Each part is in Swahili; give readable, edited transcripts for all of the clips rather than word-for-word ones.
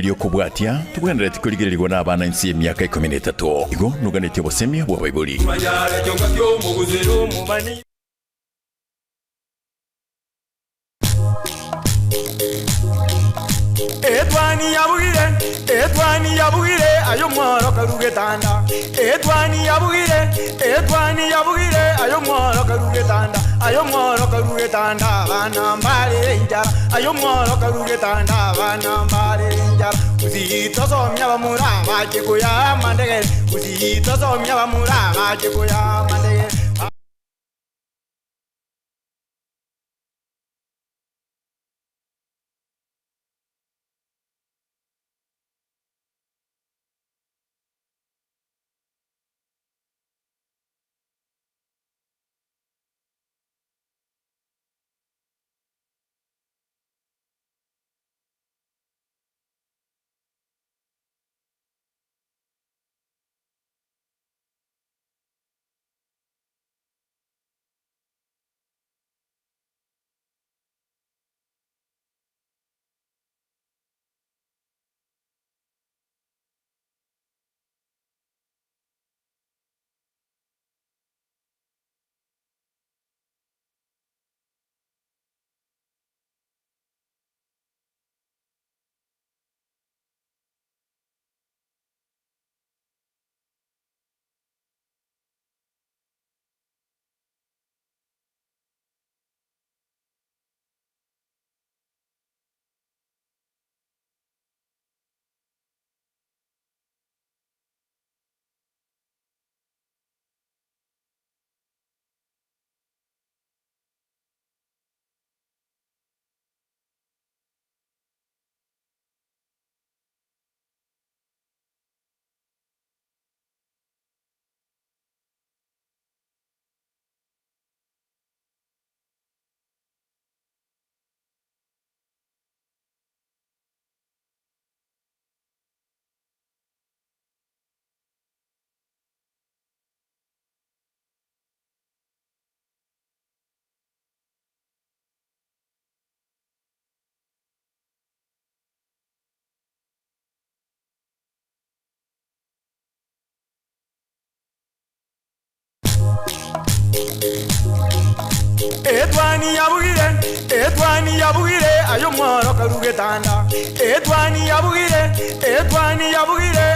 mulio kubwatia tugenda tukuligirirwa n'abana insi y'emyaka 13 igo nuganete bosemya bwa Bible Edwani yabugire ayo mwaro karugetanda Edwani yabugire ayo mwaro karugetanda bana mbare njara ayo mwaro karugetanda bana mbare njara uzito somya bamura baje kuya mandege uzito somya bamura baje kuya mandege Edwani yabugire ayo mwaro karugetanda Edwani yabugire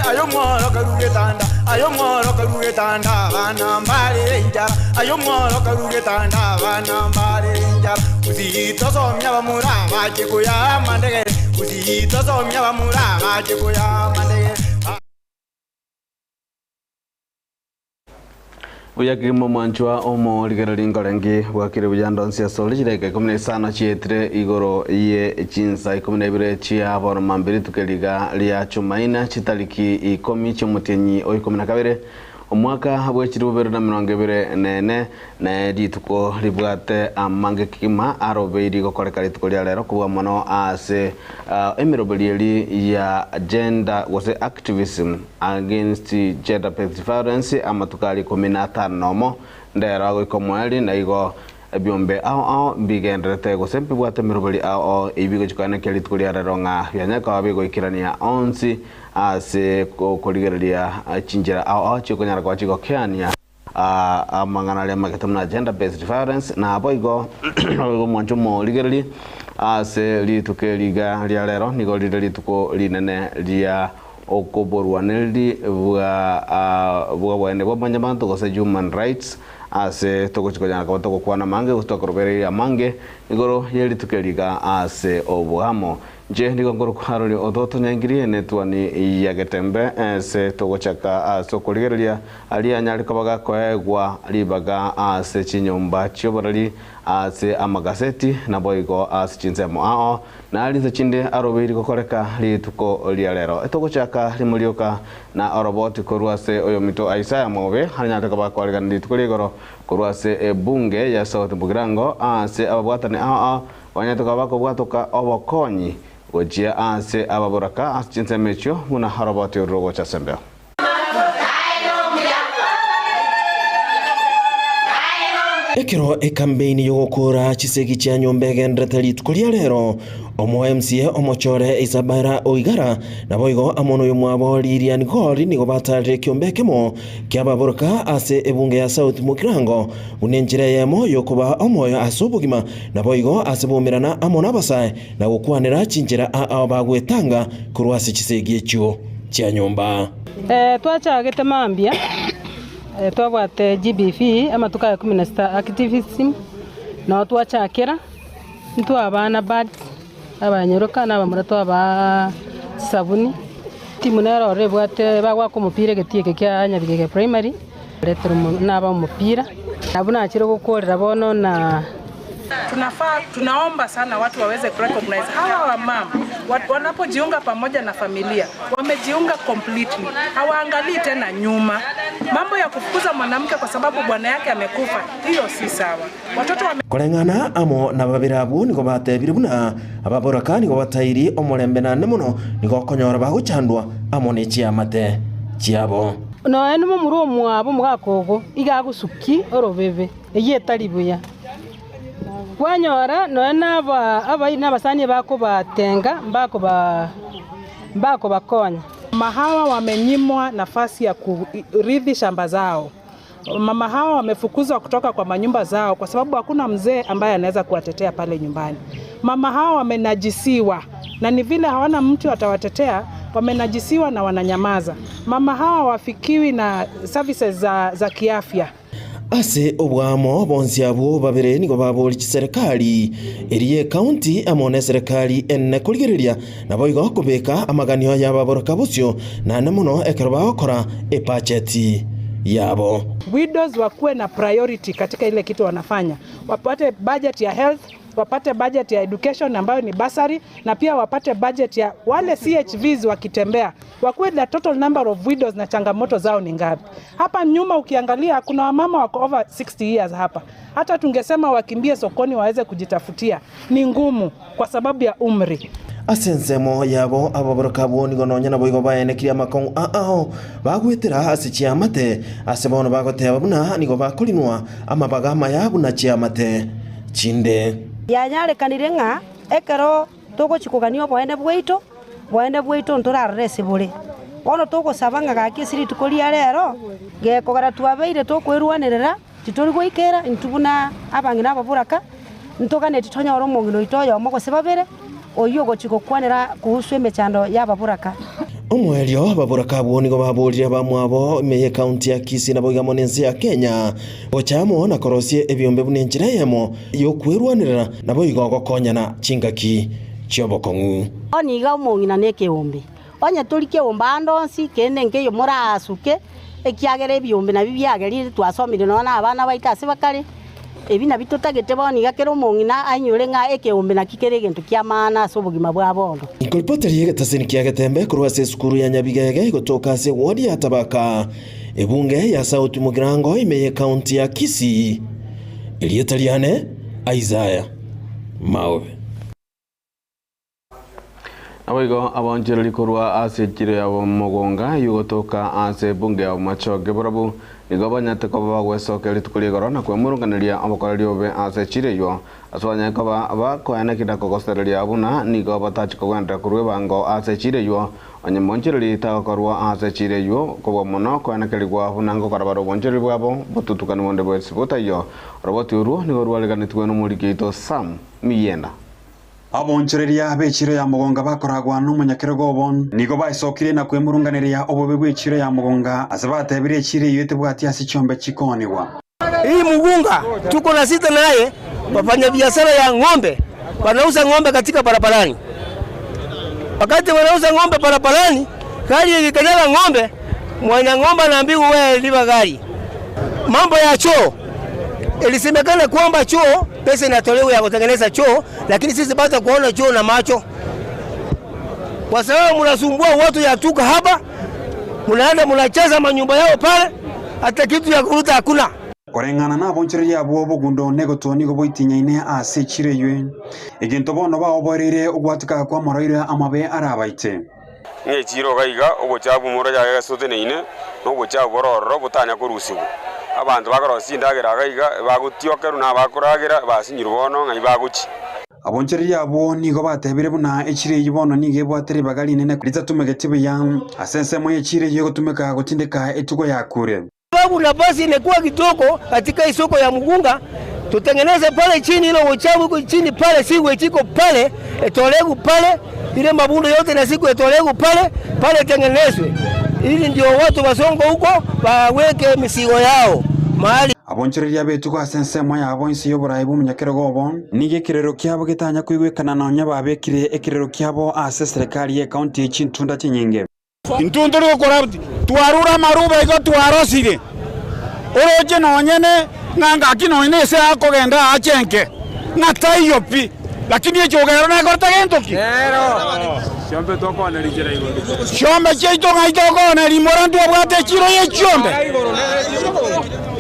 ayo mwaro karugetanda bana mbare njara ayo mwaro karugetanda bana mbare njara uzito somya bamura baje kuya mandege uzito somya bamura baje kuya mandege Uyagimo manchwa omo ligerelingo lengi wakire bujando nsia solijireke komne sana chietre igoro iye chinsa ikomne bire chia bor mambiri tukeliga lia chumaina chitaliki ikomi chumutenyi oikomna kabere omwaka habwechiri bubere na mirongo bire nene na dituko libwate amange kima arobeiri gokoreka lituko lya lero kubwa mono ase emirobelieli ya gender was activism against gender based violence amatukali 15 nomo ndera go ikomweli na igo biombe ao bigendrete go sempe bwate mirobeli ao ibigo chikana keli tuko lya lero nga yanyaka wabigo ikirania onsi ase koligerelia chinjira ao chikonyara kwa chiko kyania amangana le maketamna gender based violence na hapo igo mwancho mo ligereli ase litukeliga lya lero nigo lituko linene lya okoborwaneldi bwa bwende bwa banyabantu go se human rights ase toko chikonyara kwa toko kwana mange ustokorobere ya mange igoro yeli tukeliga ase obwamo je ndiko ngoro kwaroli odoto nyangirie netwani ya getembe se togo chaka sokoligerelia ali anyali kabaga koegwa libaga se chinyomba chyoborali se amagaseti na boigo chinzemo ao na ali se chinde arobiri kokoreka lituko lya lero etogo chaka limulioka na roboti korwa se oyomito Isaiah Mobe hanyali kabaga kwalega lituko ligoro korwa se bunge ya South Bugirango se ababwatane ao wanyatoka bako bwatoka obokonyi wajia ase ababoraka asichinse mecho muna harabati urogo cha sembeo ekero campaign yo gukura chisegi cia nyomba egendete rituko ria rero omo MCA omochore Isabara Oigara na boigo amono yo mwabo Lilian Gori nigo batarire kiombe kemo kiababoroka ase ebunge ya South Mugirango unenjire yemo yokuba omoyo asubugima na boigo asebumirana amona basae na gukwanira chinjira a bagwetanga kurwasi chisegi echo cia nyomba twachagete mambia twabwate GBV ama tukaya 16 activism na twachakira ntwabana bad abanyoroka n'abamurato aba sabuni timu nero rebwate bagwa ku mupira getieke kya Nyabigege primary retro n'aba mupira nabuna akiro gukorera bono na tunaomba sana watu waweze recognize hawa wamama wanapojiunga pamoja na familia wamejiunga completely, hawaangalii tena nyuma. Mambo ya kufukuza mwanamke kwa sababu bwana yake amekufa, hiyo si sawa. Watoto kolengana amo na babirabu niko batebire buna ababoroka niko batairi omulembe na nemuno niko konyora baguchandwa amo ne chiamate chiabo no enu mumuru omwabo mugakogo igagusuki orobebe eyetalibuya wanyora no aba n'abasanye bako batenga bako bakonya. Mama hawa wamenyimwa nafasi ya kurithi shamba zao. Mama hawa wamefukuzwa kutoka kwa manyumba zao kwa sababu hakuna mzee ambaye anaweza kuwatetea pale nyumbani. Mama hawa wamenajisiwa na ni vile hawana mtu atawatetea, wamenajisiwa na wananyamaza. Mama hawa wafikiwi na services za kiafya. Ase obwamo bonsiabo babere niko baboli serikali eriye county amone serikali enne kuligereria na boigo kubeka amaganio ya baboroka busyo na namuno ekeroba okora budget yabo. Widows wakuwe na priority katika ile kitu wanafanya. Wapate budget ya health, wapate budget ya education ambayo ni bursary, na pia wapate budget ya wale CHVs wakitembea. Wakuwe the total number of widows na changamoto zao ni ngapi. Hapa nyuma ukiangalia kuna wamama wako over 60 years hapa. Hata tungesema wakimbie sokoni waweze kujitafutia, ni ngumu kwa sababu ya umri. Asensemo yabo ababoroka boni gononya na boigo baene kiria makong bagwetera ase chiamate asebono bagoteba buna nigo bakolinwa ama bagama yabu na chiamate chinde yanyare kanirenga ekero togo chikuganio boende bweito nturarese bure bono togo sabanga gakisiri tukoria rero gekogara twabeire tokwirwanirira titori goikera intubuna abangina ababuraka ntogane titonya oro mongino itoyo mogo sebabere oyo gochiko kwanira kuhusu emechando yababuraka omwelio ababuraka boni go babolire bamwabo meye county ya Kisii na boiga monensi ya Kenya bochamo na korosie ebyombe bunenjira yemo yokwirwanirira na boiga gokonyana chingaki chiobokongu oniga omongina nekeombe onya turike ombandonsi kende ngeyo morasuke ekiagere ebyombe na bibyageri twasomire nona abana baitase bakare ebina bitotagete boniga kero omongina anyure nga ekeombe na kikere gento kiamana sobugima bwa bondo inkolpoteri yegetasini kiagetembe kurwase skuru ya Nyabigege gotoka se wodi ya Tabaka ebunge ya South Mugirango imeye county ya Kisii Elietaliane Isaiah Mawe Awigo abonjeri kurwa ase kire abo mogonga yugotoka ase bunge ya Machoge burabu nigobanyate ko bagwesokeri tukuligoro na kwemurunganiria abakoreri obe ase kire yo aswanya ko bakoana kidako gosereria abuna nigo batachi ko gwenda kurwe bango ase kire yo onye monjeri takorwa ase kire yo ko bomono koana keligwa abuna ngo karabaro bonjeri bwabo bututukana monde bwese botayo roboti uru nigorwa leganitwe no murikito Sam Miyenda abonchereria bechiro ya mugonga bakoragwa n'umunyakero gobon nigo baisokire na kwemurunganiria obobe bwechiro ya mugonga azabatebirie chire yote bwati asi chombe chikoniwa hii mugunga tuko na sita naye wafanya biashara ya ng'ombe wanauza ng'ombe katika barabarani. Wakati wanauza ng'ombe barabarani gari ikikanyaga ng'ombe mwenye ng'ombe anaambiwa wewe liba gari. Mambo ya choo ilisemekana kwamba choo pesa inatolewa ya kutengeneza choo, lakini sisi bado kuona choo na macho. Kwa sababu mnasumbua watu ya tuka hapa, mnaenda mnacheza manyumba yao pale, hata kitu ya kuruta hakuna. Korengana na bonchereria abo bogundo negotoni go boitinyaine ase chireywe egento bono baoborire ogwatuka kwa moroire amabe arabaite nge chiro gaiga ogochabu moro yaga soteneine no gochabu bororo butanya kurusibu abantu bakorosindagira gaiga bagutiokeru na bakuragira basinyira bono ngai baguchi abonchereria abo nigo batebire buna echire yibono nige bwatere bagali nene litatumegetie ya asense moye chire yego tumeka gutindika etugo yakure sababu nafasi imekuwa kidogo katika isoko ya Mugunga. Tutengeneze pale chini ile uchafu uko chini pale, siwe chiko pale, etolegu pale, ile mabundo yote na siku etolegu pale tengenezwe. Ili ndio watu wasongo huko waweke misigo yao mahali. Abonchereria betu kwa sense moya abonsi yobora ibu munyakero gobon nige kirero kyabo gitanya kwigwekana na nya babekire ekirero kyabo ase serikali ye county chintunda chinyinge. Intundu rukora twarura maruba igo twarosire. Oroje nonyene nanga kinone se akogenda achenke. Natayo pi. Lakini echogero na korta gentoki. Ero. Shombe tokone rijera igo. Shombe cheito ngaitokone limorandu abwate chiro ye chombe.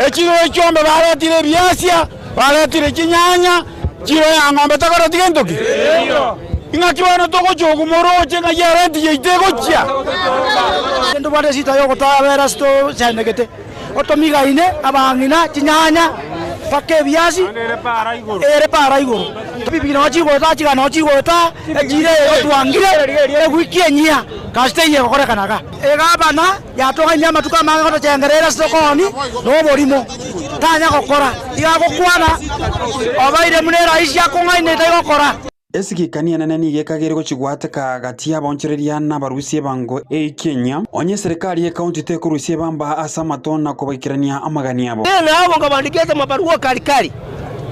Echiro ye chombe baratire biasia, baratire chinyanya, chiro ya ngombe takoroti gentoki. Iyo. Ingakiwana toko chogu moroche nga yarenti yitego chia. Ndo bade sita yoko tawera sto chanegete. Otomiga ine abangina chinyanya pake biasi ere para igoro. Bibi no chigota chiga no chigota ejire otwangire egwikie nyia kaste ye kore kanaga. Egabana yatoka nyama tukamanga to chengerera sokoni no borimo. Tanya kokora igakokwana obaire munera isi akongaine tayokora. Esikikania nene nige kagere gochigwate ka gati abonchereria na barusie bango Kenya onye serikali ye county te kurusie bamba asamatona kubikirania amagani abo na abo ngabandikeza mabarua kalikali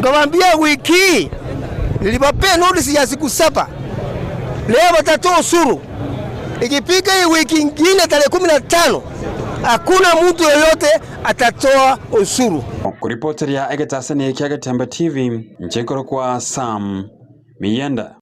ngabambia wiki nilibape notice ya siku 7 leo watatoa usuru ikipika hii wiki nyingine tarehe 15 hakuna mtu yeyote atatoa usuru. Kuripoteria egetasene kiage Tembe TV nchenkoro kwa Sam Miyenda.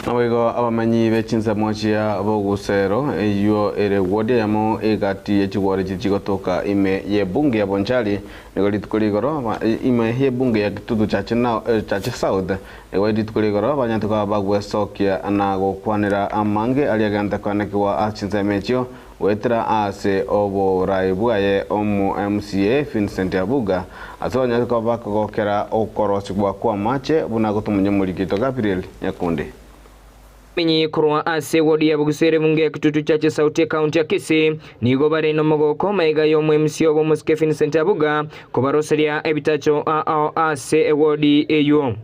Nawego abamanyi bechinza mochia bogusero eyo ere wodi yamo egati echigware chigotoka ime ye bunge ya Bonchari negoli tukoligoro ime ye bunge ya Kitutu chache South negoli tukoligoro banyantuka bagwesokia na gokwanira amange aliaganta kwanekwa achinza mechio wetra ase obo raibwaye omu MCA Vincent Abuga azonya ko bakogokera okorosi kwa mache buna gutumunye muri kito Gabriel Nyakunde Minyi kurwa ase wodi ya Bugusere bunge Kitutu chache Sauti County ya Kisii nigo bare no mogoko maiga yo mu MCA obo muske Vincent Abuga ko baroseria ebitacho ase wodi eyo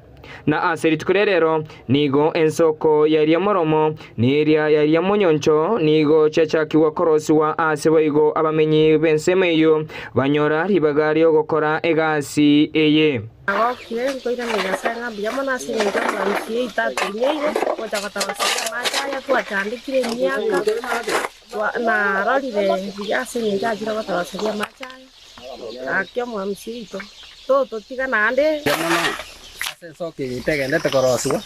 na aseri tukurerero nigo ensoko yaria moromo niria yaria munyoncho nigo chachaki wa korosi wa aseboigo abamenyi bensemeyo banyora ribagari ogokora egasi eye Agokire ngoira megasanga byamana singa bamsiye itatunyeyo kotakatabasia machaya twatandikire myaka na rorire byase ninja jira batabasia machaya akyo mwamsito toto tigana ande Soki itegende tekoroswa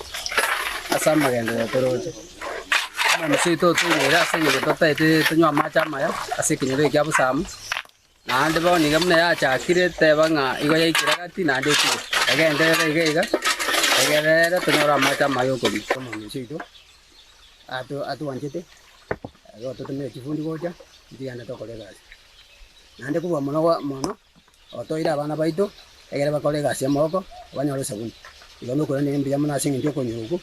asama gende toroje msito tunyira asenye totete tunywa macha maya asikinyire kya busamu nande boni gamne ya chakire tebanga igo yikira gati nande ki agende igega agere tunyora macha mayo ko msito atu wanjete ago tutume kifundi goja ndiana tokolega nande kuwa mono otoira bana baito egere bakolega cia moko banyore sabuni ilono ko ne mbya muna singi ndiko nyugo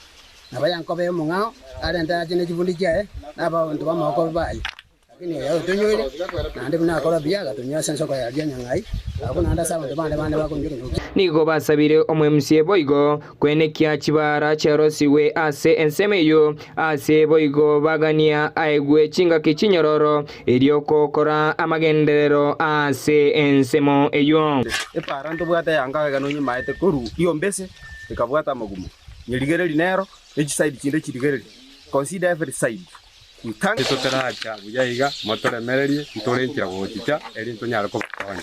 nabayanko be mungao arenda ajene kifundi kyae naba ndo bamoko bayi lakini yao tunyoire nande buna kola biyaga tunya senso ko ya nyangai ako nanda saba ndo bane bako nyugo nigo basabire omu MCA boigo kwenekia chibara charosiwe ase ensemeyo ase boigo bagania aigwe chinga kichinyororo erioko kora amagenderero ase ensemo eyo epara ndo bwata yanga gano nyima ete koru iyo mbese ikabwata magumu nyirigere linero each side kinde kirigere consider every side utanga toteracha buyaiga motore mererie ntorentira gochicha eri ntonyara ko banya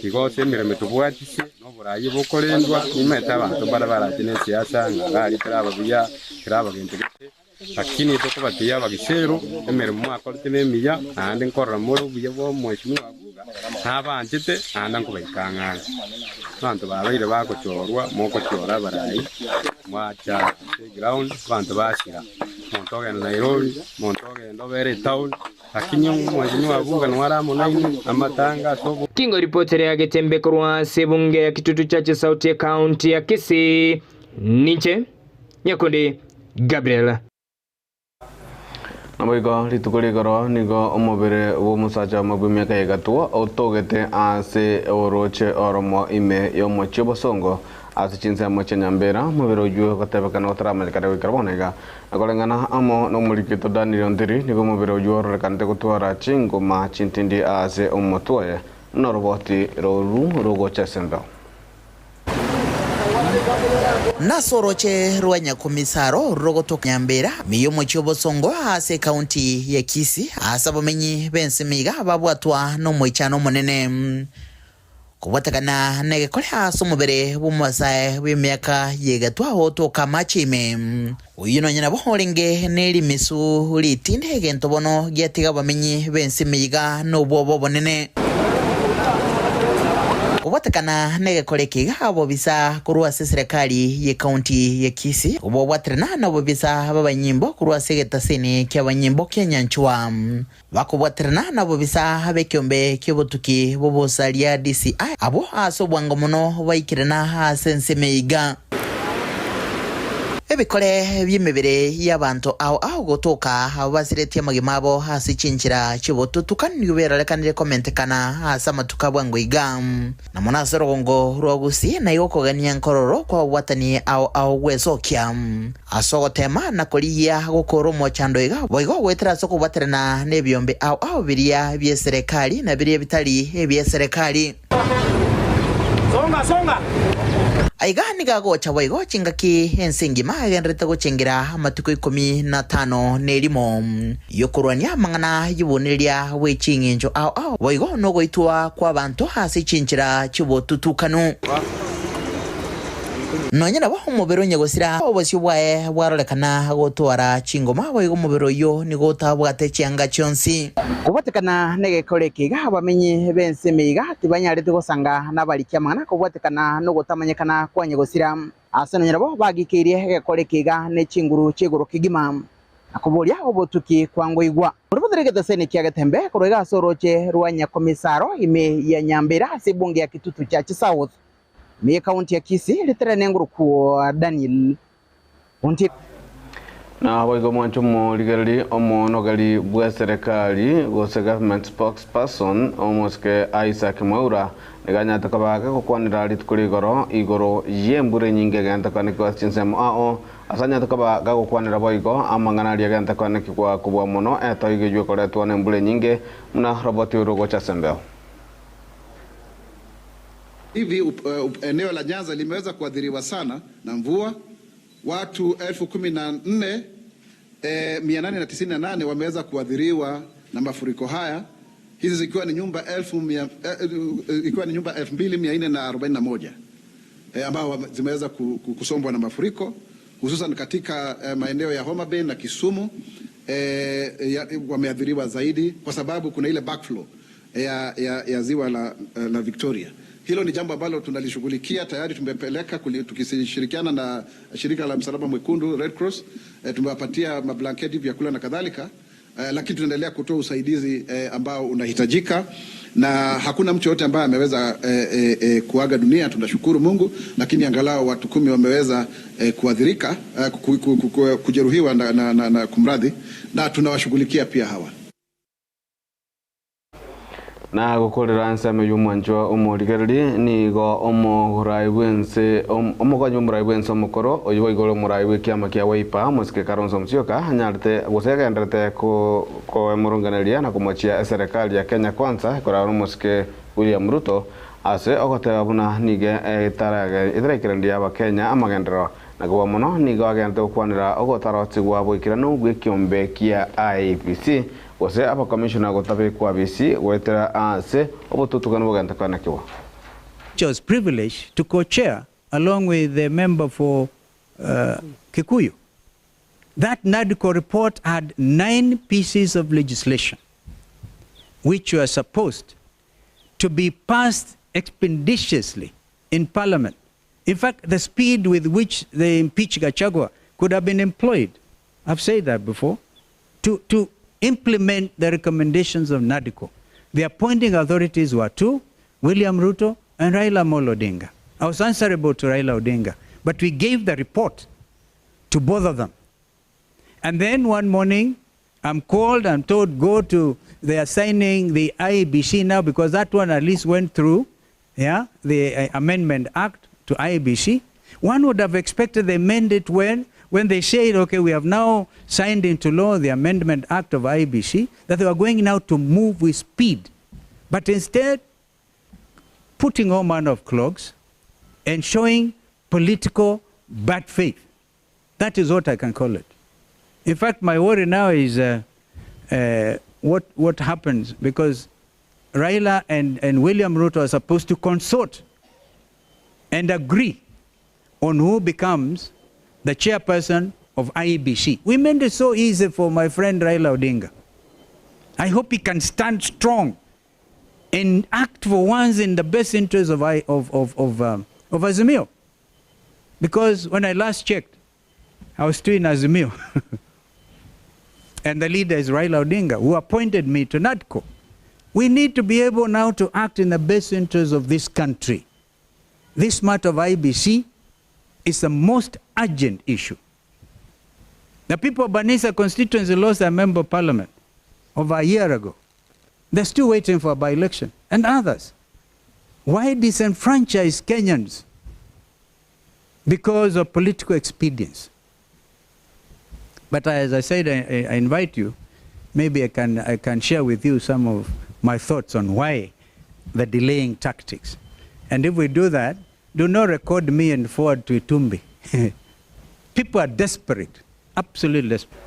igo semireme tubwatise no burayi bukorendwa imeta abantu barabaraje siasa ngari traba buya traba gentegete lakini toko batia bagisero emiremo akorte nemiya ande nkorra moro buya bo mweshimi wabuga nabanjete anda nkubaikanga bantu babaire bakochorwa moko chora barayi mwacha ground bantu bashira montoge Nairobi montoge ndobere town lakini mheshimiwa bunge nwara munaini amatanga sobo Kingo ripoti ya Getembe kurwa sebunge ya kitutu chache Sauti ya kaunti ya Kisii Niche Nyakundi Gabriel Namoigo litukuri goro nigo omobere wo musacha magumya kayagatua otogete ase oroche oromo ime yomo chibosongo ase chinsa moche nyambera mobero juo katebekana otrama kare karbonega akolengana amo no mulikito Daniel Ndiri nigo mobero juo rekante kutwara chingo ma chintindi ase omotoye noroboti roru rogocha semba Nasoroche rwanya komisaro rogotoka nyambera miyomo chobosongo ase kaunti ya Kisii asabamenyi bensimiga babwatwa no mwichano munene kubatakana nege kole asomubere bumasae bw'emyaka yegatwa otoka machime uyino nyina boholenge neli misu litinde gento bono gyatiga bamenyi bensimiga no bobo bonene kubatakana nege kolekega abo bisa kurwa serikali ye kaunti ya Kisii ubo watrena na bisa babanyimbo kurwa segetasini kya banyimbo kyanyanchwa bakubwatrena na bisa bekyombe kyobotuki bobosalia DCI abo asobwanga muno baikirana asensemeiga ebikole by'imibere y'abantu aho gotoka abasiretie magimabo hasi chinchira chibotutukani yubera lekanire komentekana hasa matuka bwango igam na monasoro ngo rogusi na yokogania nkororo kwa watani au gwesokia asogo tema na koliya gukoro mo chando iga boigo wetera soko baterana nebyombe au biria bya serikali na biria bitali bya serikali songa aigani gago chaboigo chingaki ensingi magenrete guchingira amatuko 15 nelimo yokurwania mangana yiboniria wechinginjo au boigo no goitwa kwa bantu hasi chinchira chibotutukanu nonyena bo mubero nyegosira obosyo bwae bwarolekana gotwara chingoma boigo mubero yo ni gotabwate chianga chonsi kubatekana nege kolekiga bamenyi bensemiga tibanyarete gosanga nabalikia mangana kubatekana no gotamanyekana kwa nyegosira asanonyera bo bagikirie ge kolekiga ne chinguru chiguru kigima akubolia obotuki kwango igwa urubuderege sene kya Getembe kurega soroche rwanya komisaro ime ya nyambera sibunge ya kitutu cha South mi kaunti ya Kisii litere nguru ku Daniel unti na boigo mwancho mo ligali omo nogali bwa serikali go government spokesperson omoske Isaac Mwaura neganya takabaga ko kwanira litkuligoro igoro yembure nyinge ganta kaniko chinsemo ao asanya takabaga ko kwanira boigo amangana lia ganta kaniko kwa kubwa mono eto igejwe koletwa nembure nyinge mna roboti urogo cha sembeo. Hivi eneo la Nyanza limeweza kuadhiriwa sana na mvua. Watu 14,898 wameweza kuadhiriwa na mafuriko haya. Hizi zikiwa ni nyumba 2,441 ambao zimeweza kusombwa na mafuriko, hususan katika maeneo ya Homa Bay na Kisumu wameadhiriwa zaidi kwa sababu kuna ile backflow ya ziwa la Victoria. Hilo ni jambo ambalo tunalishughulikia tayari. Tumepeleka tukishirikiana na shirika la Msalaba Mwekundu Red Cross, tumewapatia mablanketi, vyakula na kadhalika, lakini tunaendelea kutoa usaidizi ambao unahitajika, na hakuna mtu yote ambaye ameweza kuaga dunia. Tunashukuru Mungu, lakini angalau watu 10 wameweza kuadhirika, kujeruhiwa na kumradhi, na tunawashughulikia pia hawa. Na gukorera nsame yumwanjwa umurigereri nigo omuraiwense omugonyo muraiwense omukoro oyibo igoro muraiwe kiama kia Wiper muske Kalonzo Musyoka nyarte gusega ndrete ko emurunganeria na kumachia serikali ya Kenya Kwanza kora muske William Ruto ase ogoteba buna nige itaraga itarakirandia aba Kenya amagendero na kwa muno nigo agente kwanira ogotaroti gwa bwikirano gwikiombe kia IEBC wase aba commissioner gotabe kwa BC wetera ase obotutukana boganta kana kiwa. It was privilege to co-chair along with the member for Kikuyu. That NADCO report had 9 pieces of legislation which were supposed to be passed expeditiously in Parliament. In fact, the speed with which they impeached Gachagua could have been employed, I've said that before, to implement the recommendations of NADCO. The appointing authorities were two, William Ruto and Raila Amolo Odinga. I was answerable to Raila Odinga, but we gave the report to both of them. And then one morning, I'm called, I'm told, they are signing the IEBC now, because that one at least went through, the Amendment Act to IEBC. One would have expected they amend it when they said, okay, we have now signed into law the Amendment Act of IEBC, that they were going now to move with speed. But instead, putting all manner of clogs and showing political bad faith. That is what I can call it. In fact, my worry now is what happens, because Raila and William Ruto are supposed to consort and agree on who becomes the chairperson of IEBC. We made it so easy for my friend Raila Odinga. I hope he can stand strong and act for once in the best interest of Azimio. Because when I last checked, I was still in Azimio. And the leader is Raila Odinga, who appointed me to NADCO. We need to be able now to act in the best interest of this country. This matter of IEBC is the most urgent issue. The people of Banisa constituency lost their member of parliament over a year ago. They're still waiting for a by-election, and others. Why disenfranchise Kenyans? Because of political expedience. But as I said, I invite you, maybe I can share with you some of my thoughts on why the delaying tactics. And if we do that, do not record me and forward to Itumbi. People are desperate, absolutely desperate.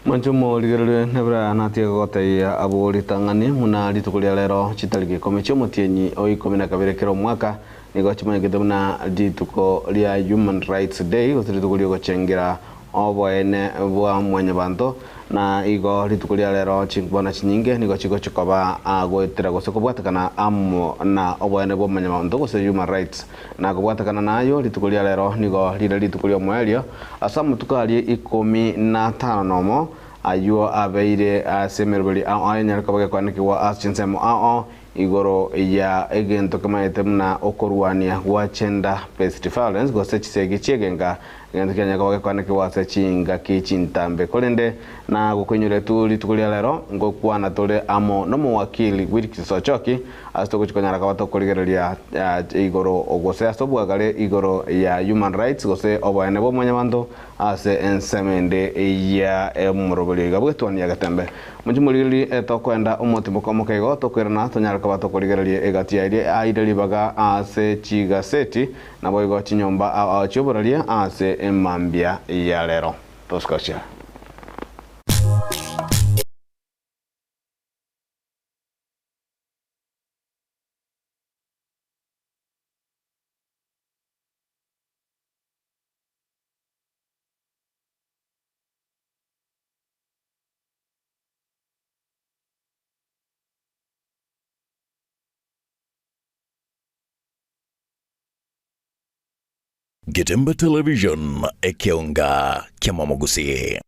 Manchumo ligere nebra natia gote ya abori tangani muna litukulia lero chitalike komecho motienyi oi komina kaberekero mwaka nigo chimanye gedumna dituko lia Human Rights Day otritukulia go chengera obo ene bwa mwanya banto na igo litukulia lero chinkbona chinyinge nigo chiko chikoba goetera go sokobwatakana ammo na obo ene bwa mwanya banto go se human rights na gobwatakana nayo litukulia lero nigo litukulia mwelio asamu tukali 15 nomo ayuo abeire asemerbali ayanya kabage kwaniki wa achinsemo igoro ya egento kama etemna okorwania wa gender based violence go sechisegi chegenga ngende kenya kabage kwaniki wa sechinga kichintambe kolende na gukwenyure tuli tukulia lero ngokwana tole amo no muwakili Wilkins Choki asitoko chikonyara kabato koligereria igoro ogose asobwagale igoro ya human rights gose obane bo mwanyabando ase ensemende ya emurobali gabwetwani yagatembe mujumulili etokwenda umutimbo komokego tokwirana tonyara kabato koligereria egatia ile aideli baga ase chigaseti na boigo chinyomba achoboralia ase emambia ya lero toskocha. Getemba Television ekeonga kiamamogusi.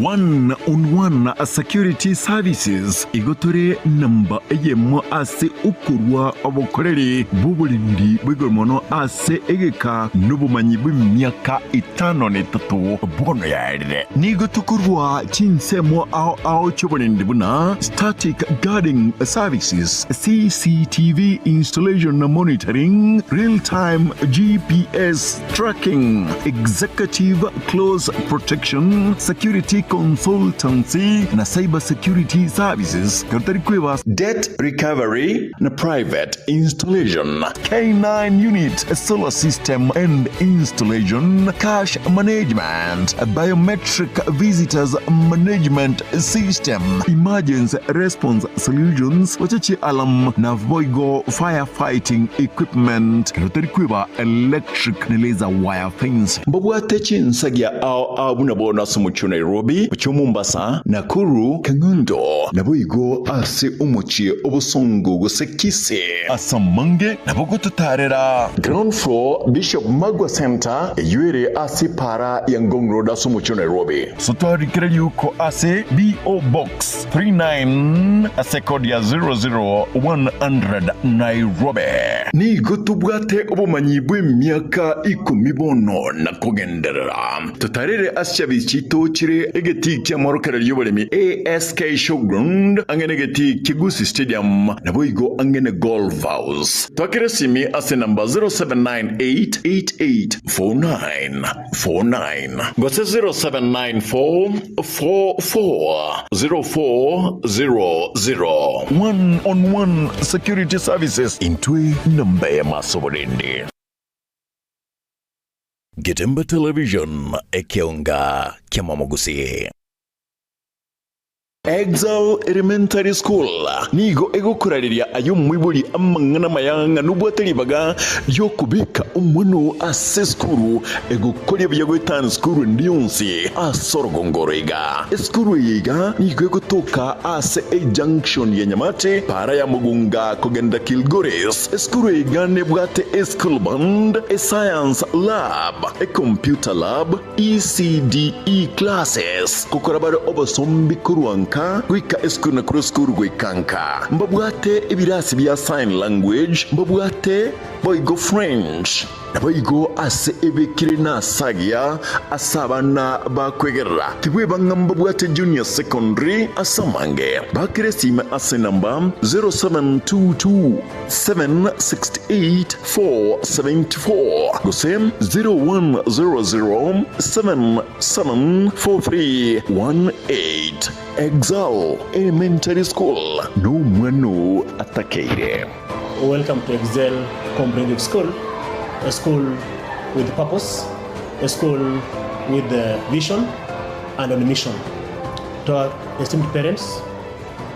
One-on-one security services igotore namba eyemo ase ukurwa obokoreri bubulindi bwigormono ase egeka nubumanyi bw'imyaka 53 bono yaire nigotukurwa chinsemo ao chobulindi buna static guarding services, CCTV installation and monitoring, real-time GPS tracking, executive close protection, security consultancy na cyber security services katari kwebas debt recovery na private installation, K9 unit solar system and installation, cash management, biometric visitors management system, emergency response solutions, wachachi alam na voigo firefighting equipment katari kweba electric na laser wire fence. Mbobwa techi nsagia au abuna bona sumuchu Nairobi Nairobi, Mombasa, Nakuru, Kangundo, Naboigo ase umuchie obusongo gusekise asamange nabogututarera ground floor Bishop Magwa Center yuere ase para ya Ngong Road asumucho Nairobi. Sotwarikira yuko ase BO Box 39 ase code ya 00100 Nairobi. Ni gutubwate obumanyi bw'emyaka 10 bono na kugenderera. Tutarere asya bichito chire egeti kya morokera y'oburemi ASK Showground angene geti Kigusi Stadium naboigo angene Golf House. Twakire simi ase number 0798884949 gose 0794440400 one-on-one security services intwe namba ya masoborende. Getemba Television ekionga kiamamogusi. Exal Elementary School nigo egokurariria ayo mwibuli amangana mayanga nubwatelibaga yo kubeka umwano ase skuru egokorya byagwetana skuru ndionsi asorogongorega skuru yiga nigo egotoka ase a junction ya Nyamate para ya Mugunga kogenda Kilgores. Skuru yiga nebwate a school band, a science lab, a computer lab, ECDE classes kukorabara obasombi kuruanka gwika eskuru na kuroskuru gwikanka mbabwate ibirasi bya sign language mbabwate boigo French naboigo ase ebekire na sagia asabana bakwegerera tibwe bangambabwate junior secondary asamange bakire sima ase namba 0722768474 gosem 0100774318 Exal Elementary School no mwano atakeire. Welcome to Excel Comprehensive School, a school with purpose, a school with vision and on a mission. To our esteemed parents,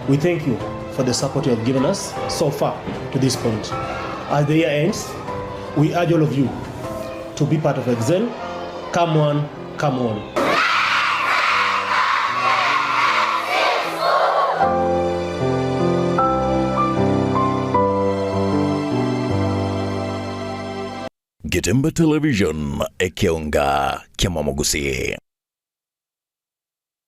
we thank you for the support you have given us so far to this point. As the year ends, we urge all of you to be part of Excel. Come on, come on. Getemba Television ekionga kiamamogusi.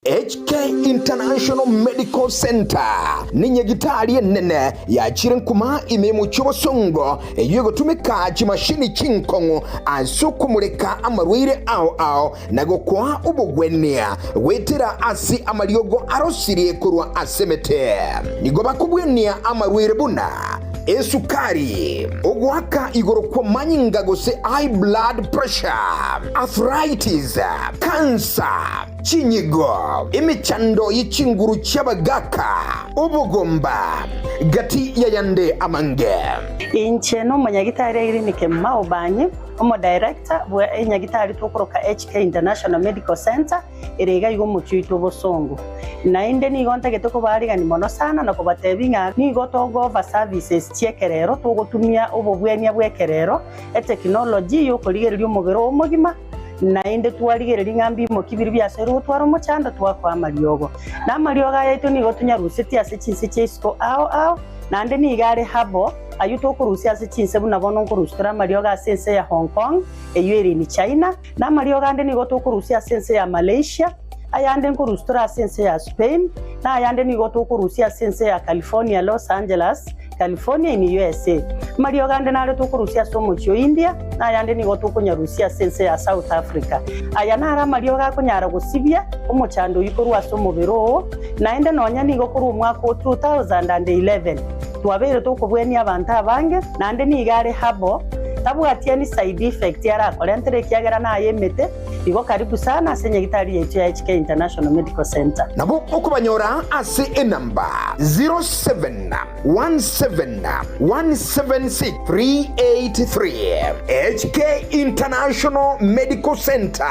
HK International Medical Center ni nyagitari nene ya chirenkuma imemu chobosongo eyego tumika chimashini chinkongo ansukumuleka amarwire ao nago kwa ubugwenia wetera asi amariogo arosirie kurwa asemete nigoba kubwenia amarwire buna esukari ogwaka igoro kwa manyinga gose high blood pressure, arthritis, cancer, chinyigo, imichando yichinguru chabagaka, ubugomba, gati yayande amange. Incheno manyagitari irinike maobanyi, omo director bwa enyagitari tukoroka HK International Medical Center erega igo muchuito bosongo. Na inde ni gonta getoko bariga ni mono sana na kubatebinga ni gotogo over services chiekerero tugotumia obobwenia bwekerero e technology yo koligererio mugero omugima na inde twarigereria ngambi mo kibiri byasero twaro muchanda twakwa mariogo na marioga yaito ni gotunya ruseti ase chinse chesko ao na inde ni gare habo ayuto kurusi ase chinse buna bono kurustura marioga asense ya Hong Kong eyeri ni China na marioga inde ni goto kurusi asense ya Malaysia ayande nkurustura asense ya Spain na ayande ni goto kurusi asense ya California Los Angeles California in USA mario gande nare to kurusia somo chio India na ayande ni goto kunyarusia sense ya South Africa ayanara mario ga kunyara gusibia umuchando yikorwa somo bero na ende nonya ni gokuru mwaka 2011 twabere to kubweni abantu abange na ande ni gare habo tabu atiani side effect yara kolentere kiagera na ayemete igo karibu sana asenye gitari yetu ya HK International Medical Center nabo okubanyora ase enamba 0717617383 HK International Medical Center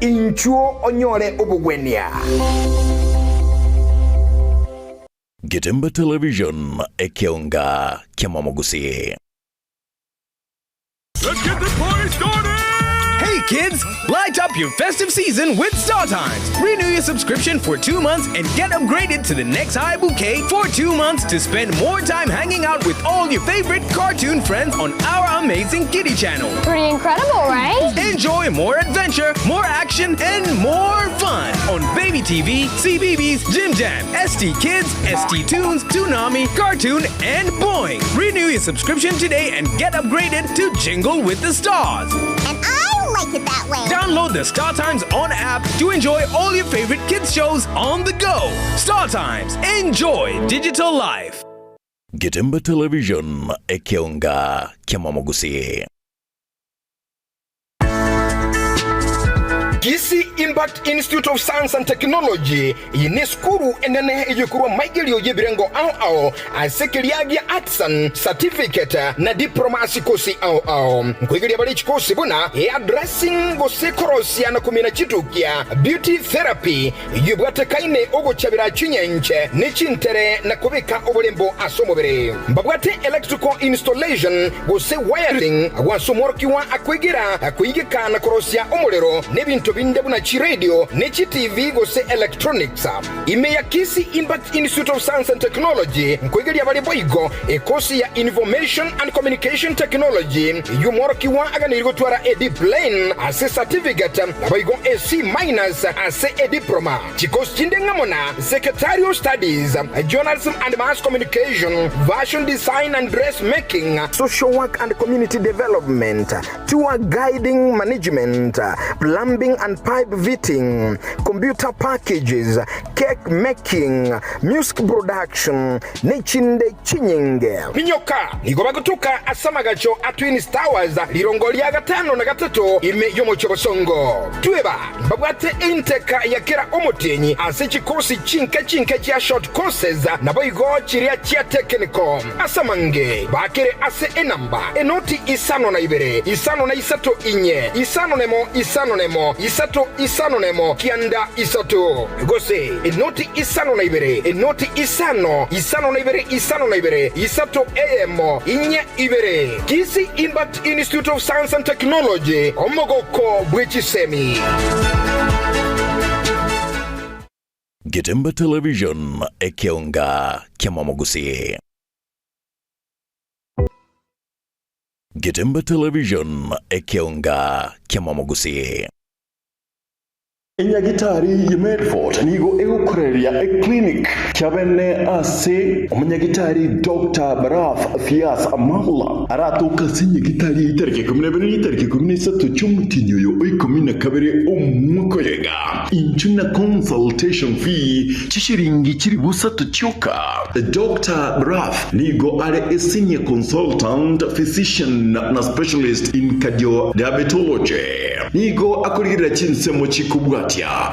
inchuo onyore obugwenia. Getemba Television ekionga kiamamogusi. Let's get this party started! Hey kids, light up your festive season with StarTimes. Renew your subscription for 2 months and get upgraded to the next high bouquet for 2 months to spend more time hanging out with all your favorite cartoon friends on our amazing kiddie channel. Pretty incredible, right? Enjoy more adventure, more action, and more fun on Baby TV, CBeebies, Jim Jam, ST Kids, ST Tunes, Toonami, Cartoon, and Boing. Renew your subscription today and get upgraded to Jingle with the Stars. And I like it that way. Download the StarTimes On app to enjoy all your favorite kids shows on the go. StarTimes, enjoy digital life. Getemba Television ekionga kiamamogusi. Kisi Impact Institute of Science and Technology yine skuru enene ejukuru maigilio yebirengo au asekeliagia atsan certificate na diploma sikosi au mkuigilia bali chikosi buna dressing gose korosia na kumina chitukia beauty therapy yubwate kaine ogo chabira chinyenche nichintere na kubika obulembo asomobere mbabwate electrical installation gose wiring wasomorkiwa akwigira na korosia omulero nebintu binde buna chi radio nechi TV gose electronics ime ya Kisi Impact Institute of Science and Technology mkwegeli abali boigo ekosi ya Information and Communication Technology yumorokiwa aganirgo twara edi plane ase certificate aboigo AC- ase diploma chikosi chindengamona Secretarial Studies, Journalism and Mass Communication, Fashion Design and Dressmaking, Social Work and Community Development, Tour Guiding Management, Plumbing and pipe fitting, computer packages, cake making, music production, nechinde chinyenge. Minyoka, nigoba kutuka asamagacho atwin stars, lirongolia gatano na gatato ime yomo chobosongo. Tueba, babwate inteka ya kera omotenyi, asechi kosi chinke chia short courses, na boigo chiria chia technical. Asamange, bakere ase enamba, enoti isano na ibere, isano na isato inye, isano nemo, isato isano nemo kianda isato gose enoti isano na ibere isato emo inye ibere Kisi Impact Institute of Science and Technology omogoko bwechisemi. Getemba Television ekionga kiamamogusi. Getemba Television ekionga kiamamogusi. Enyagitari ye Medford nigo egukoreria e clinic cyabene ase umunyagitari Dr. Baraf Fias Amala aratuka sinyagitari itereke 12 cyumutinyo yo ikomina kabere umukoyega inchuna consultation fee chishiringi kiri busatu cyuka. Dr. Baraf nigo are a senior consultant physician na specialist in cardiodiabetology nigo akorira chinsemo chikubwa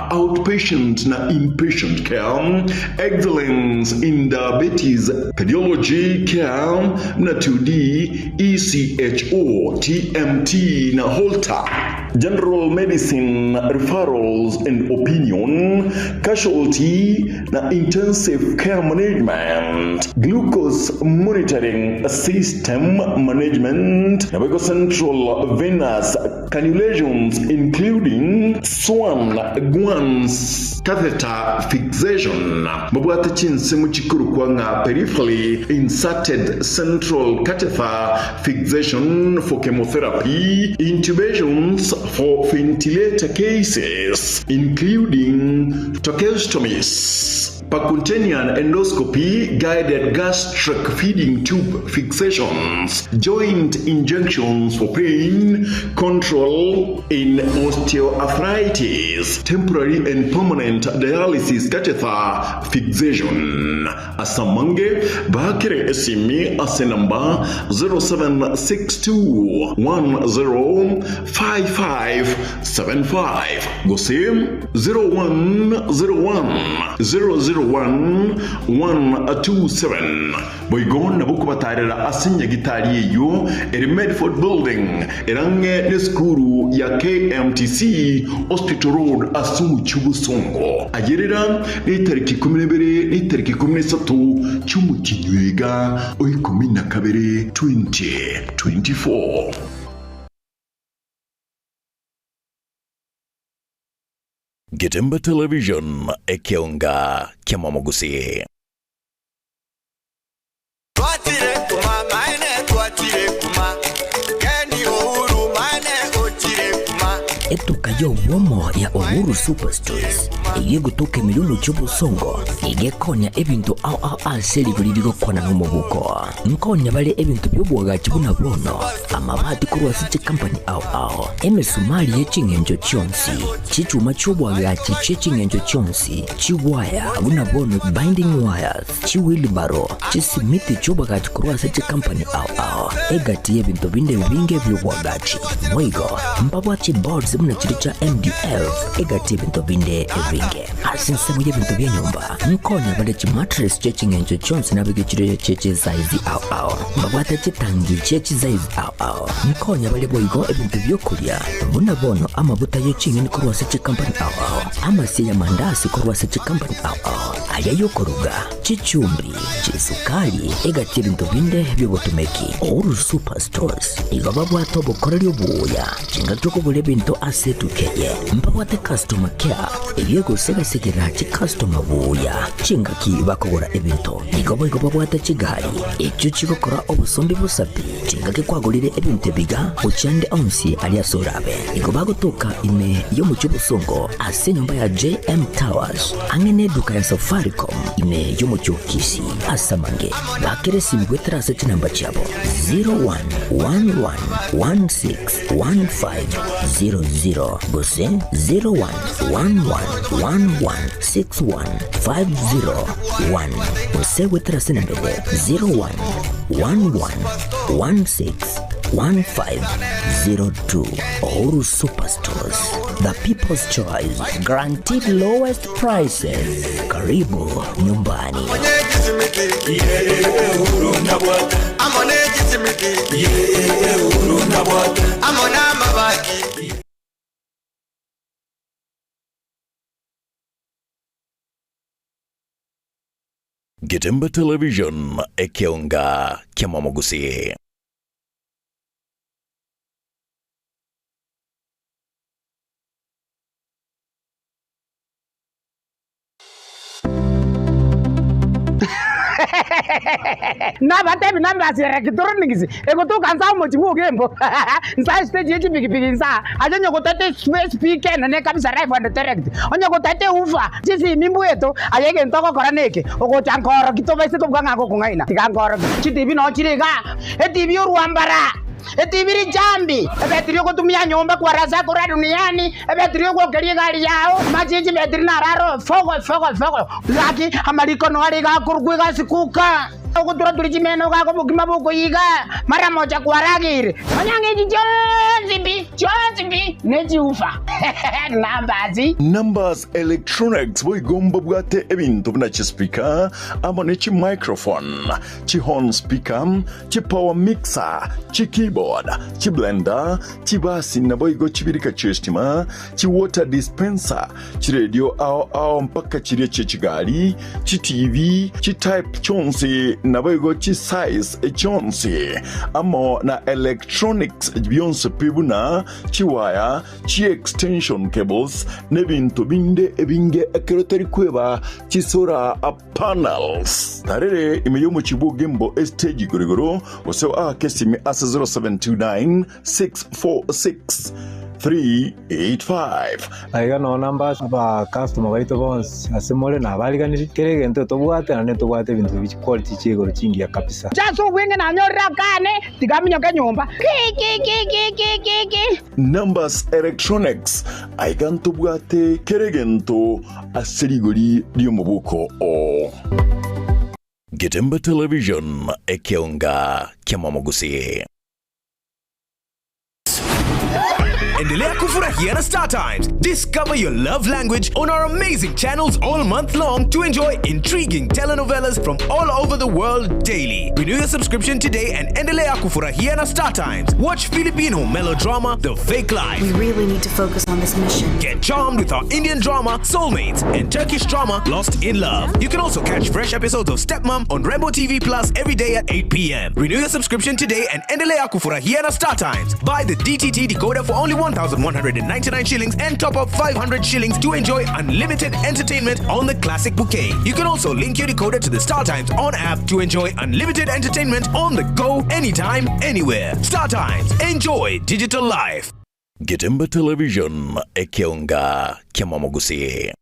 outpatient na inpatient care, excellence in diabetes, cardiology care, na 2D, ECHO, TMT na Holter, general medicine, referrals and opinion, casualty na intensive care management, glucose monitoring system management, na central venous cannulations including SWAN, guans, catheter fixation, mabwate chinsimu chikuru kwanga peripherally inserted central catheter fixation for chemotherapy, intubations for ventilator cases, including tracheostomies, percutaneous endoscopy, guided gastric feeding tube fixations, joint injections for pain control in osteoarthritis, temporary and permanent dialysis catheter fixation. Asamange bakire esimi asenamba 0762 105575 gosim 0101 001 127 boygon na bukubatarira asinya gitari yo eri Medford building erange neskuru ya KMTC Hospital Road Asumu Chubusongo agerera n'itariki 12 n'itariki 13 cy'umukinywega oyikomina kabere 2024. Getemba Television ekionga kia Mwamogusi. Twatire kuma maine twatire kuma Geni Uhuru maine otire kuma Etukayo womo ya Uhuru Superstores Igego toke milunu chubu songo Igekonya ebintu au aseli gulidigo kwa na umubuko Nkonya bale ebintu byobuwaga chibuna bono Amabati kuruwa siche company au Emesumali yechingenjo chionsi Chichuma chobuwaga chichingenjo chionsi Chiwaya guna bono binding wires Chiwilibaro Chisimiti chobuwaga chikuruwa siche company au Egati ebintu binde vinge byobuwaga chi Mwigo mbabwa boards muna chiricha MDF Egati ebintu binde vinge Asinse mwenye bintu vya nyumba Nkonya bale chi mattress chechingenjo chionsi Nabige chire cheche zaizi au Mbabwata chitangi cheche zaizi au Nkonya bale boigo ebintu vyokulya Buna bono amabuta yechingeni kuruwa seche company au Ama siya mandasi kuruwa seche company au Ayayo koruga chichumbi chisukali Egati ebintu binde vyobotumeki Uhuru Superstores Igababwa tobo korelio buya Chingatoko bule bintu asetukeye Mbabwate customer care Igego sega segerachi customer buya Chingaki bakogora ebintu Igababwate chigari Ichu chigokora obusombi busapi Chingaki kwagulire ebintu biga Uchande onsi aliasorabe Igobago toka ine yomu chubu songo Ase nyumba ya JM Towers Angene duka ya Safaricom ine yomu chukisi Asamange Bakere simigwetera sechi namba chabo 0111161500 Bose 0111116150 Bose wetera senambele 0111161502 Uhuru Superstores The People's Choice Guaranteed lowest prices Karibu nyumbani Getemba Television ekionga kia Mwamogusi. Na batebi na mbasira kitoronigizi ego to kanza mo chibu gembo nsa stage yechi bigi nsa ajonyo ko tate space pk na ne kabisa live and direct onyo ko tate ufa sisi mimbu eto ayege ntoko koraneke ogo chankoro kitoba siko bwanga ko ngaina tikankoro chitibi no chiriga etibi ruambara etibiri jambi ebetrio ko tumia nyomba kwa raza ko duniani ebetrio ko kerie gari yao majiji betri na raro fogo laki amaliko no ari ga kurugwe ga sikuka okutura tulijimeno ga ko bugima boko yiga mara moja kwa ragiri onyange jonzi neji ufa Numbers Electronics boigomba bwate ebintu bina chi speaker amone chi microphone chi horn speaker chi power mixer chi keyboard chi blender chi basi na boigo chibirika chestima chi water dispenser chi radio au mpaka chirie chigari chi TV chi type chonsi na boigo chi size chonsi amo na electronics bionse pibuna chi wire chi extension cables nebintu binde ebinge ekeroteri kweba chi solar panels tarere imeyomo chibugembo stage gorigoro osewa kesimi asa 0729 646 385 aiga no numbers aba customer baito bons asemole na baliganiri kerege nto tobwate na neto bwate bintu bichi quality chego chingia kabisa jaso wenge na nyora kane tigaminyo kanyomba Numbers Electronics aiga nto bwate kerege nto aserigori dio mubuko o Getemba Television ekionga kia Mwamogusi. Endelea kufurahia na Star Times. Discover your love language on our amazing channels all month long to enjoy intriguing telenovelas from all over the world daily. Renew your subscription today and endelea kufurahia na Star Times. Watch Filipino melodrama The Fake Life. We really need to focus on this mission. Get charmed with our Indian drama Soulmates and Turkish drama Lost in Love. You can also catch fresh episodes of Stepmom on Rainbow TV Plus every day at 8 p.m. Renew your subscription today and endelea kufurahia na Star Times. Buy the DTT decoder for only $1 1,199 shillings and top up 500 shillings to enjoy unlimited entertainment on the Classic Bouquet. You can also link your decoder to the Star Times On app to enjoy unlimited entertainment on the go, anytime, anywhere. Star Times. Enjoy digital life. Getemba Television ekionga kiamamogusi.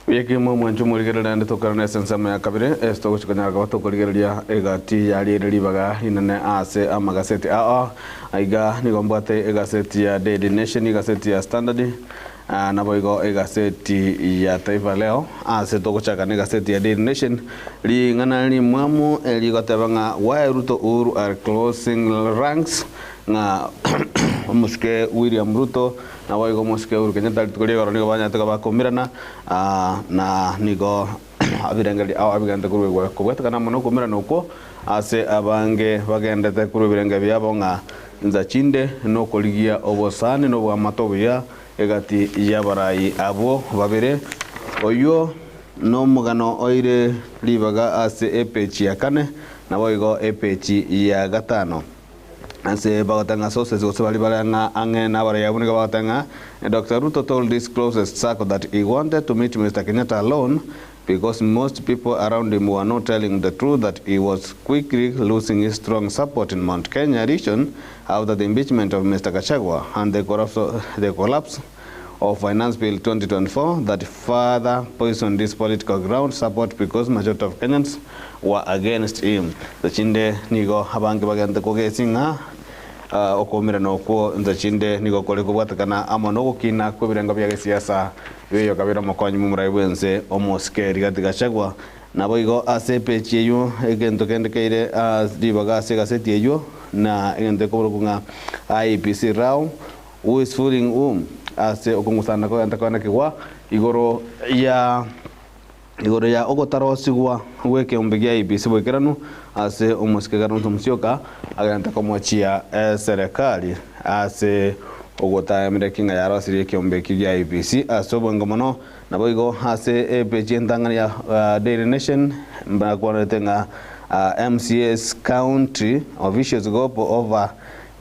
Yeki mwanju murigerera nditokarane sensama ya kabire esto guchikanya gabato kurigereria egati yari ribaga inene ase amagaseti aiga nigombate egaseti ya Daily Nation egaseti ya Standard na boigo egaseti ya Taifa Leo ase togochaka egaseti ya Daily Nation ngana ni mwamu ligotebanga wa Ruto Uhuru are closing ranks nga muske William Ruto na boigo muske Uhuru Kenyatta tukoria goroni banya tukabakumirana na nigo abirengeli abiganda kurwe kubwetana muno kumirana uko ase abange bagendete kuri birenge byabo nga nzachinde no koligia obosane no bwamatobuya egati yabarayi abo babire oyo no mugano oire libaga ase epechi ya kane na boigo epechi ya gatano ase bagatanga sources go bali balanga ange na bara yabuni bagatanga Dr. Ruto told this closest circle that he wanted to meet Mr. Kenyatta alone because most people around him were not telling the truth, that he was quickly losing his strong support in Mount Kenya region after the impeachment of Mr. Gachagua and the collapse of Finance Bill 2024 that further poisoned this political ground support because majority of Kenyans were against him. The chinde nigo habangi bagante kogesinga okomira noko nzachinde nigo kole kubwatakana amono kina kubirenga bya siasa yeyo kabira mokonyi mumrai wense omoske rigati Gachagua nabo igo ase pechi yo egento kendekeire dibaga ase gaseti yo na egente koburunga IEBC raw who is fooling ase okungusana ko antakana kiwa igoro ya ogotaro sigwa weke umbegia IEBC bokeranu ase omoske garun tumsioka aganta komwachia serikali ase ogota mrekinga yaro sirie kiombeki ya IEBC asobo ngomono naboigo ase peji ndangana ya Daily Nation mbakwana tenga MCS county officials go over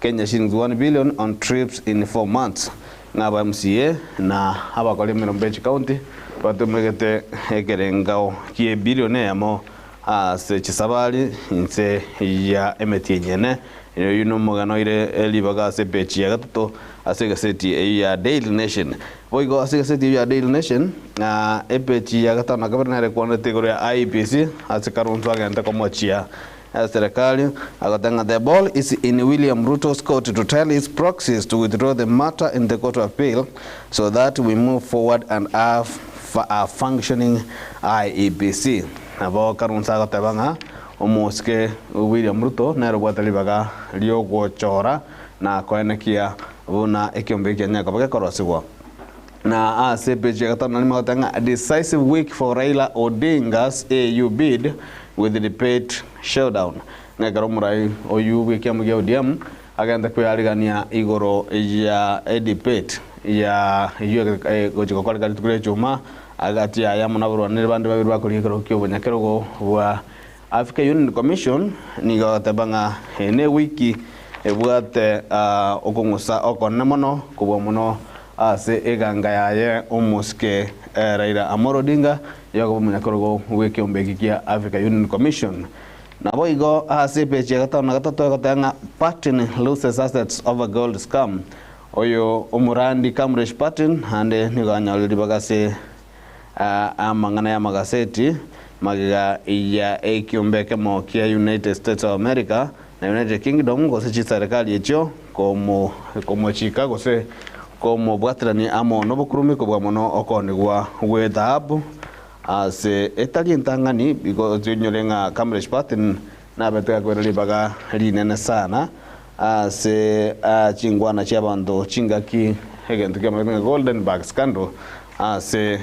Kenya shillings 1 billion on trips in 4 months ngaba MCA na abakole Mbechi county batumegete ekerengao kie billionaire mo ase chisabali inse ya emetinyene yuno mogano ire libaga ase peji ya gatto ase gaseti ya Daily Nation boigo ase gaseti ya Daily Nation epeji ya gatano gabernare kwa tegoro ya IEBC ase karuntu agenda komochia serikali agatanga the ball is in William Ruto's court to tell his proxies to withdraw the matter in the court of appeal so that we move forward and have a functioning IEBC abo karunsa gatabanga omoske William Ruto nero bwatalibaga lio gochora na koenekia buna ekiombe Kenya kabage korosigwa na ase peji gatano ni magatanga a decisive week for Raila Odinga's AU bid with the debate showdown na garomurai oyu wiki amugia ODM agenda kuyarigania igoro ya debate ya iyo gochiko kwa kali tukure chuma agati ya munaburo ne bandi babiri bakurikiro kyobonyakero wa Africa Union Commission ni gatabanga ene wiki ebwate okongusa okonna mono kubo mono ase eganga yaye umuske Raila Amolo Odinga yago munyakorogo w'ekiombe kia Africa Union Commission nabo igo ase peche gatano gatatu gatanga Patin loses assets over gold scam oyo umurandi Kamresh Patin hande niganyaliri bagase amangana ya magaseti magiga ya ekiombe kemo kia United States of America na United Kingdom gose chi serikali yecho como chika gose como bwatrani amo no kurumi ko bwamono okonigwa we dhahabu ase etali ntangani biko zinyolenga Kamresh Patin na beteka kwereli baga linene sana ase chingwana chabando chingaki hegento kama golden bag scandal ase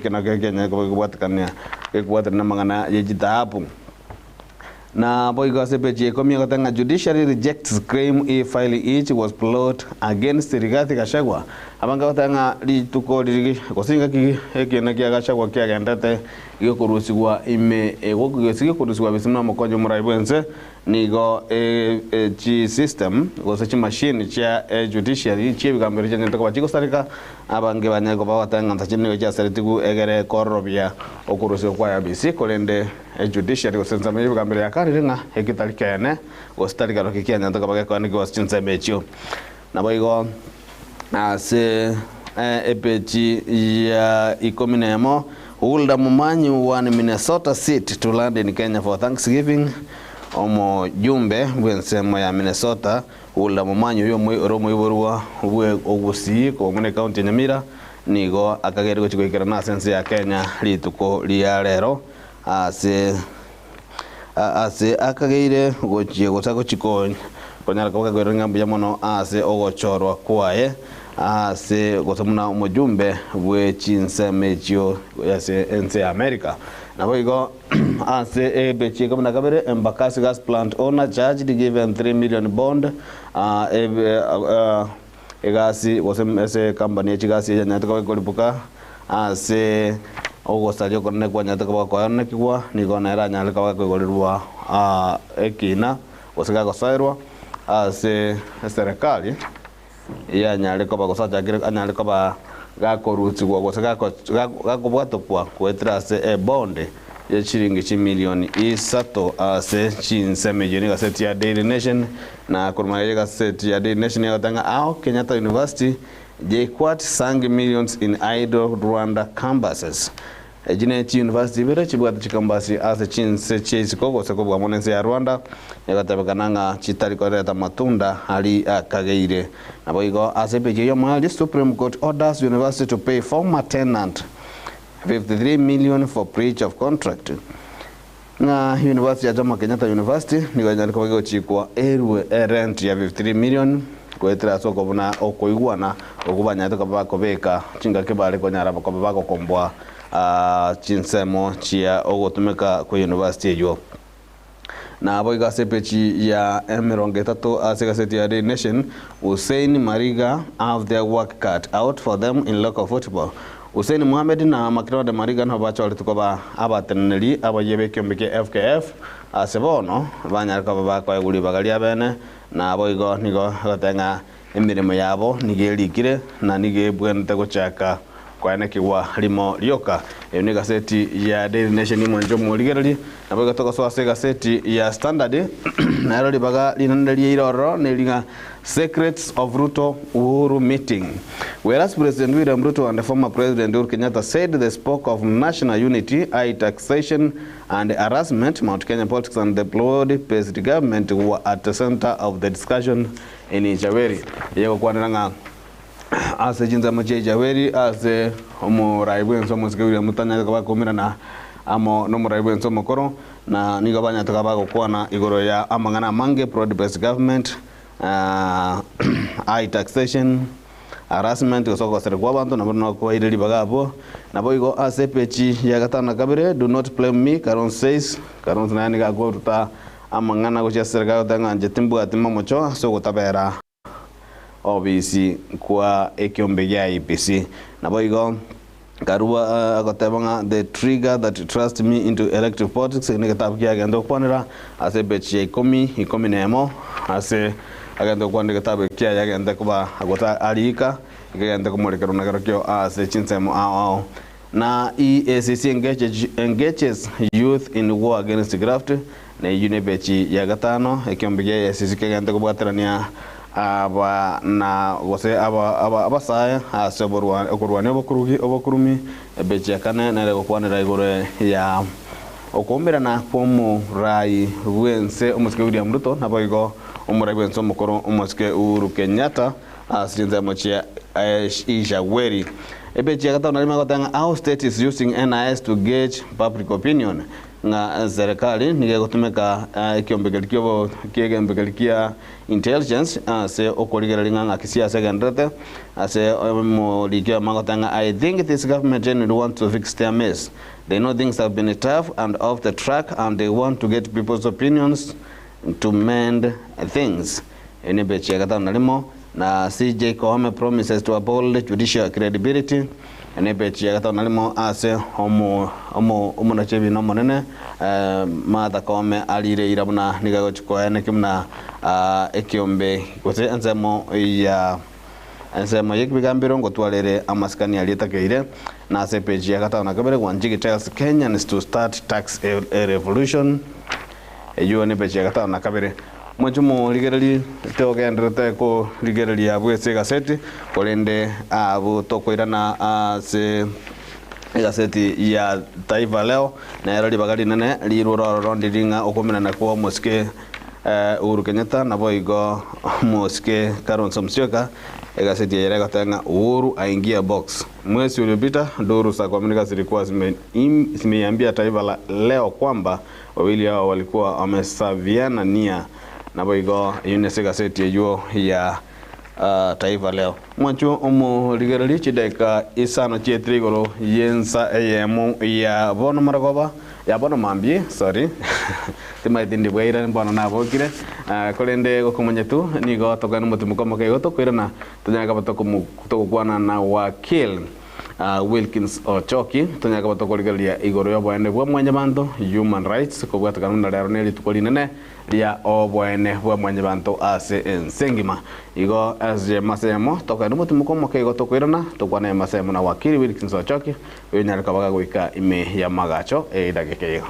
kenaka Kenya ko bwatkania ekwatrana mangana yeji dhahabu na boigo sepeji komi gotanga judiciary rejects claim e-file each was plot against Rigathi Gachagua abanga gotanga lituko ligi kosinga ki ekena kia Gachagua kia gendete iyo kurusigwa ime egogesiga kurusigwa bisimna mokonjo muraibense nigo chi system gose chi machine cha judiciary chi bigambere cyane to kwachiko sarika abange banyego bawatanga ntachine cha saritigu egere korobia okurusigwa kwa ABC kolende judiciary gosenza me bigambere yakariringa ekitarikene gostarika rokikianya to kabage kwani gostinza mecho naboigo ase epechi ya ikominemo Hulda Mumanyi won Minnesota seat to land in Kenya for Thanksgiving. Omo jumbe bwensemo ya Minnesota Hulda Mumanyi yo romo iborwa bwe ogusi ko mune county Nyamira nigo akagere go chikoikera na sense ya Kenya lituko lya lero ase akageire gochie gotako chiko konyara ko kagere ngambu ya mono ase ogochorwa kwae ase gotomuna umujumbe bwe chinsemechio yase ense America naboigo ase ebechi kamuna kabere Embakasi gas plant owner charged to give him 3 million bond egasi ese company echigasi yanyataka kolipuka ase ogosario konne kwanyata kwa nekwa nigona era nyalika kwa kugolirwa ekina osega gosairwa ase serikali ya nyalika bagosaja kire anyalika ba gakorutsigwa gosega gakobwatokwa kwetra se bond ya shilingi milioni isato ase chinsemejeni gaseti ya Daily Nation na kurumaya gaseti ya Daily Nation yatanga Kenyatta University JKUAT sang millions in idle Rwanda campuses. Ejineti University bere chibwata chikambasi ase chinse chesikogo sekobwa monense ya Rwanda yagatabakananga chitariko matunda ali akageire naboigo ase peje yo mali Supreme Court orders university to pay former tenant 53 million for breach of contract. Na University ya Jomo Kenyatta University niganyalika wego chikwa rent ya 53 million kwetra soko buna okoigwana okubanya tukabako beka chinga kebale konyara bakobako kombwa chinsemo chia ogotumeka kwa university yo na boiga sepechi ya Emironge tatu asegazeti ya Daily Nation Hussein Mariga have their work cut out for them in local football. Hussein Mohamed na Makiro de Mariga no bacho alitukoba abateneli abayebe kyombike FKF asebono banyarika babako yaguli bagalia bene na boigo nigo gatenga emirimo yabo nigelikire na nigebwente gochaka kwa kiwa limo lioka ni gazeti ya Daily Nation imo njomo ligerali na boigo toka so gazeti ya Standard na roli baga linandali iroro nelinga secrets of Ruto Uhuru meeting. Whereas President William Ruto and the former President Uhuru Kenyatta said they spoke of national unity, high taxation and harassment, Mount Kenya politics and the broad-based government were at the center of the discussion in Ijaweri. Yego kwananga ase jinza moche Ijaweri ase omo raibwenso mosikewira mutanya kabakomira na amo no muraibwenso mokoro na nigabanya takabako kwana igoro ya amangana mange broad-based government high taxation harassment osoko serikwa bantu na bono ko ireli bagabo na boigo asepechi ya gatana kabere do not blame me Karon says Karon nani ga goruta amangana go serikali tanga jetimbu atima mocho so gotabera obisi kwa ekiombe ya IPC na boigo Karua agotebanga the trigger that trust me into elective politics ni kitabu kia gendo kwanira asepechi ikomi nemo ase agenda kwandika tabe kia yagenda kuba agota alika igende kumurikira nagarokyo ase chinsemo ao na EACC engages youth in war against graft na unibechi ya gatano ekiombigia EACC kegende kubwaterania aba na gose aba saya asoborwa okurwane obokurumi bechi yakane na gukwanira igore ya okombera na pomo rai wense omuske William Ruto na boigo omurai wense omukoro omuske Uhuru Kenyatta asinza mochia Ishaweri ebechi yakatana lima gotanga our state is using NIS to gauge public opinion nga serikali nige gutumika ikiombekelikiyo kiegembekelikia intelligence se okorigerelinga nga kisiasa gendrete ase molikio magotanga I think this government genuinely want to fix their mess. They know things have been tough and off the track and they want to get people's opinions to mend things. Ene bechi yakatana limo na CJ Koome promises to uphold judicial credibility. Ene bechi yakatana limo ase omo na chebi no monene Martha Koome alire irabuna nigago chikoene kimna ekiombe kose ensemo yekbigambiro ngotwalere amaskani alitakeire na ase peji yakatana kabere wanjigi tells Kenyans to start tax a revolution eyo ne peji yakatana kabere Mochumo ligerali teogendrete ko ligerali abwese gaseti kolende abu tokoirana se gaseti ya Taifa Leo na yarali bagari nene liruro rondiringa okomena na kwa moske Uhuru Kenyatta na boigo moske Kalonzo Musyoka gaseti ya yere gatanga Uhuru aingia box mwezi uliopita duru za kuaminika zilikuwa zimeambia Taifa Leo kwamba wawili hao walikuwa wamesaviana nia na boigo yunese gaseti yeyo ya Taifa Leo mwacho omo ligerali chideka isano chetrigoro yensa eyemo ya bono maragoba ya bono mambi sorry tima itindi bwaira bono nabokire kolende gokomonyetu nigo tokana mutumuko makego tokwirana tonyaka batokukwana na wakil Wilkins Ochoki tonyaka batokoligalia igoro yo bwene bwa mwanya bantu human rights ko bwatakana na lero neli tukolinene lia obwene bwa mwanya bantu ase ensengima igo asje masemo tokana mutumuko makego tokwirana tokwana masemo na wakil Wilkins Ochoki wenyara kabaga goika ime ya magacho dagekego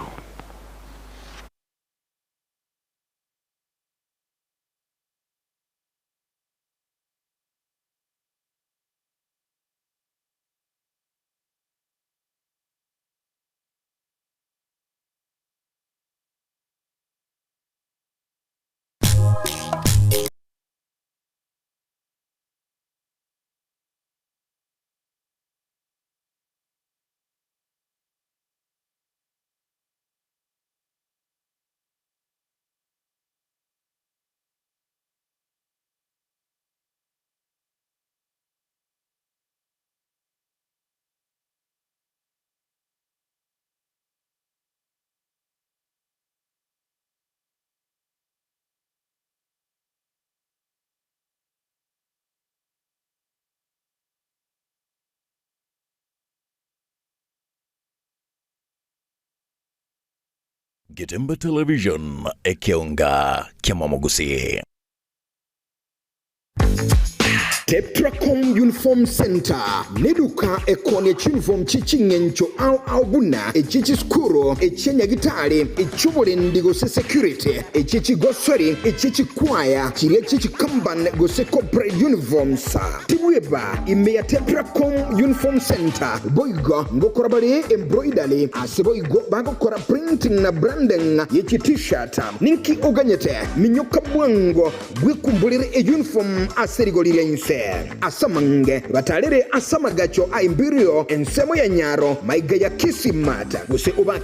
Getemba Television ekionga kiamamogusi. Tetracom Uniform Center neduka ekone uniform chichingencho au buna echichi skuro echenya gitare echubole ndigo security echichi gosori echichi kwaya chile chichi kamban go corporate uniforms tiweba imeya Tetracom Uniform Center boigo ngokorabale embroidery aseboigo bagokora printing na branding yechi t-shirt ninki oganyete minyoka bwango gwikumbulire uniform aserigolire inse asamange batalere asamagacho a imbirio ensemo ya nyaro maiga ya kisimata guse uba